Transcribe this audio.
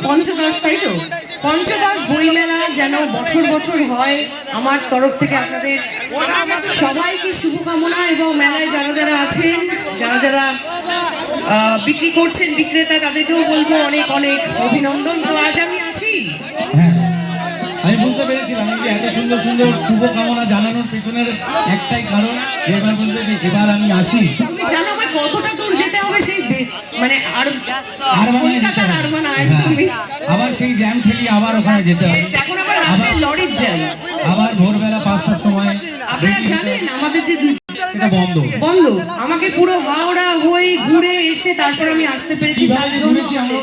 পঞ্চদশ, তাই তো? পঞ্চদশ বইমেলা যেন বছর বছর হয়। আমার তরফ থেকে আপনাদের সবাইকে শুভকামনা, এবং মেলায় যারা যারা আছেন, যারা যারা বিক্রি করছেন, বিক্রেতা, তাদেরকেও বলবো অনেক অনেক অভিনন্দন। তো আজ আমি আসি, আমি বুঝতে পেরেছিলাম যে এত সুন্দর সুন্দর শুভকামনা জানানোর পেছনের একটাই কারণ, এবার বলবে যে এবার আমি আসি। তুমি জানো ভাই কতটা দূর যেতে হবে, সেই মানে আবার সেই জ্যাম ঠেলি আবার ওখানে যেতে হবে। এখন আবার আছে লরির জ্যাম, আবার ভোরবেলা 5টার সময়। আপনারা জানেন আমাদের যে সেটা বন্ধ বন্ধ, আমাকে পুরো হাওড়া হয়ে ঘুরে এসে তারপর আমি আসতে পেরেছি।